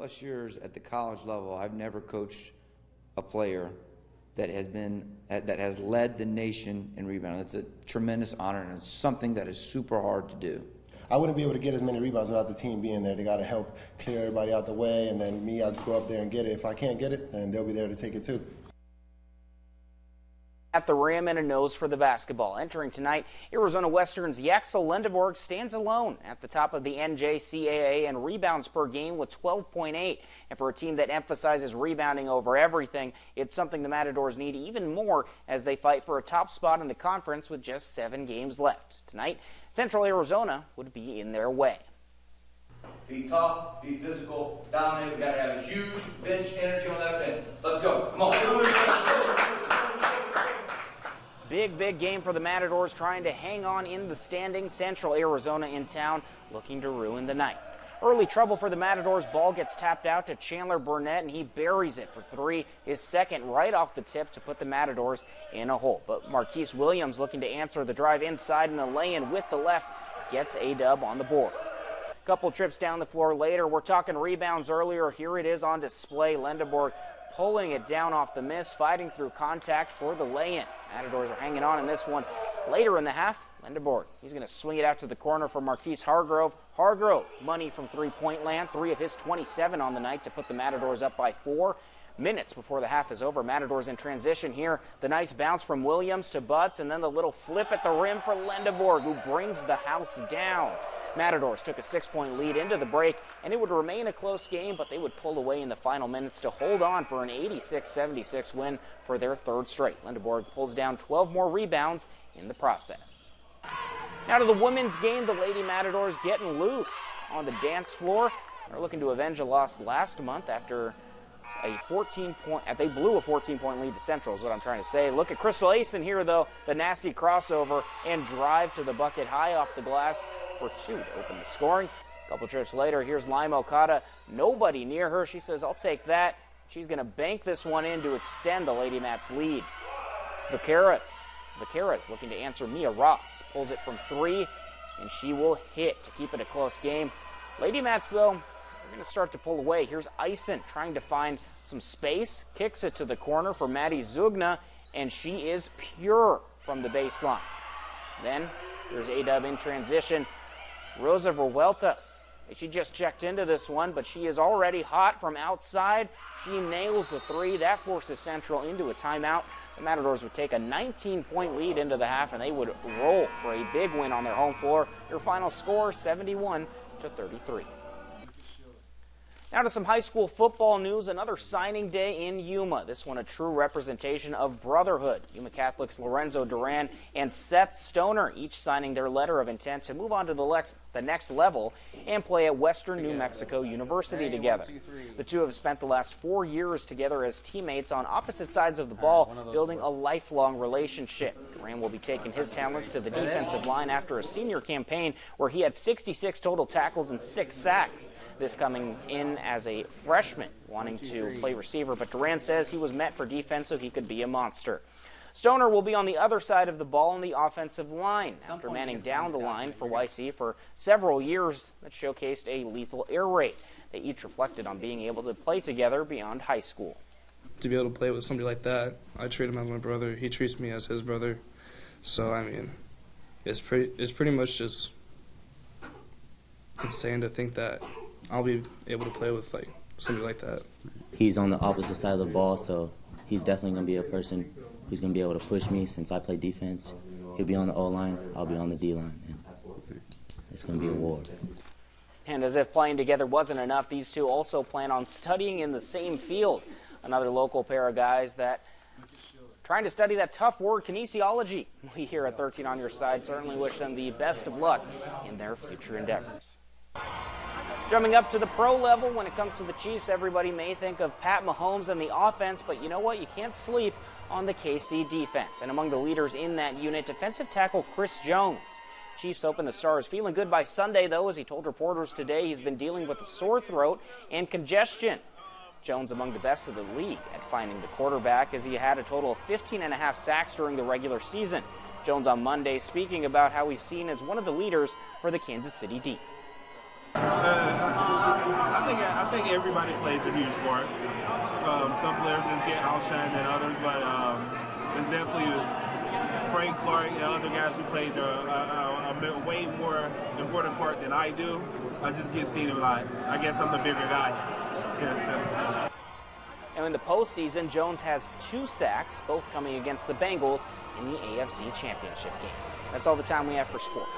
plus years at the college level, I've never coached a player that has led the nation in rebounding. It's a tremendous honor, and it's something that is super hard to do. I wouldn't be able to get as many rebounds without the team being there. They got to help clear everybody out the way, and then me, I just go up there and get it. If I can't get it, then they'll be there to take it too. At the rim and a nose for the basketball. Entering tonight, Arizona Western's Yaxel Lendeborg stands alone at the top of the NJCAA in rebounds per game with 12.8. And for a team that emphasizes rebounding over everything, it's something the Matadors need even more as they fight for a top spot in the conference with just 7 games left. Tonight, Central Arizona would be in their way. Be tough, be physical, dominate. We got to have a huge bench energy on that bench. Let's go. Come on. Big game for the Matadors, trying to hang on in the standings. Central Arizona in town, looking to ruin the night. Early trouble for the Matadors. Ball gets tapped out to Chandler Burnett, and he buries it for 3. His second right off the tip to put the Matadors in a hole. But Marquise Williams, looking to answer the drive inside, and the lay-in with the left gets a dub on the board. Couple trips down the floor later. We're talking rebounds earlier. Here it is on display. Lendeborg pulling it down off the miss, fighting through contact for the lay-in. Matadors are hanging on in this one. Later in the half, Lendeborg, he's going to swing it out to the corner for Marquise Hargrove. Hargrove, money from three-point land, 3 of his 27 on the night to put the Matadors up by 4. Minutes before the half is over, Matadors in transition here. The nice bounce from Williams to Butts, and then the little flip at the rim for Lendeborg, who brings the house down. Matadors took a 6-point lead into the break, and it would remain a close game, but they would pull away in the final minutes to hold on for an 86-76 win for their 3rd straight. Lendeborg pulls down 12 more rebounds in the process. Now to the women's game, the Lady Matadors getting loose on the dance floor. They're looking to avenge a loss last month after they blew a 14-point lead to Central is what I'm trying to say. Look at Crystal Asen here, though. The nasty crossover and drive to the bucket high off the glass for 2 to open the scoring. A couple trips later, here's Lima Okada. Nobody near her. She says, I'll take that. She's going to bank this one in to extend the Lady Mats lead. Vaqueras looking to answer. Mia Ross pulls it from 3, and she will hit to keep it a close game. Lady Mats, though, they're going to start to pull away. Here's Eisen trying to find some space. Kicks it to the corner for Maddie Zugna, and she is pure from the baseline. Then here's A-Dub in transition. Rosa Revueltas. She just checked into this one, but she is already hot from outside. She nails the 3. That forces Central into a timeout. The Matadors would take a 19-point lead into the half, and they would roll for a big win on their home floor. Their final score, 71-33. Now to some high school football news. Another signing day in Yuma. This one a true representation of brotherhood. Yuma Catholic's Lorenzo Duran and Seth Stoner each signing their letter of intent to move on to the next level and play at Western New Mexico University together. The two have spent the last 4 years together as teammates on opposite sides of the ball, building a lifelong relationship. Duran will be taking his talents to the defensive line after a senior campaign where he had 66 total tackles and 6 sacks. This coming in as a freshman wanting to play receiver, but Duran says he was meant for defense so he could be a monster. Stoner will be on the other side of the ball on the offensive line after manning down the line for YC for several years that showcased a lethal air raid. They each reflected on being able to play together beyond high school. To be able to play with somebody like that, I treat him as my brother. He treats me as his brother. So, I mean, it's pretty much just insane to think that I'll be able to play with somebody like that. He's on the opposite side of the ball, so he's definitely going to be a person who's going to be able to push me since I play defense. He'll be on the O-line, I'll be on the D-line. And it's going to be a war. And as if playing together wasn't enough, these two also plan on studying in the same field. Another local pair of guys that trying to study that tough word, kinesiology. We here at 13 on Your Side certainly wish them the best of luck in their future endeavors. Jumping up to the pro level, when it comes to the Chiefs, everybody may think of Pat Mahomes and the offense, but you know what? You can't sleep on the KC defense. And among the leaders in that unit, defensive tackle Chris Jones. Chiefs open the Stars feeling good by Sunday, though, as he told reporters today he's been dealing with a sore throat and congestion. Jones among the best of the league at finding the quarterback, as he had a total of 15.5 sacks during the regular season. Jones on Monday speaking about how he's seen as one of the leaders for the Kansas City D. I think everybody plays a huge part. Some players just get outshined than others, but it's definitely Frank Clark and other guys who played a way more important part than I do. I just get seen a lot. I guess I'm the bigger guy. And in the postseason, Jones has 2 sacks, both coming against the Bengals in the AFC Championship game. That's all the time we have for sports.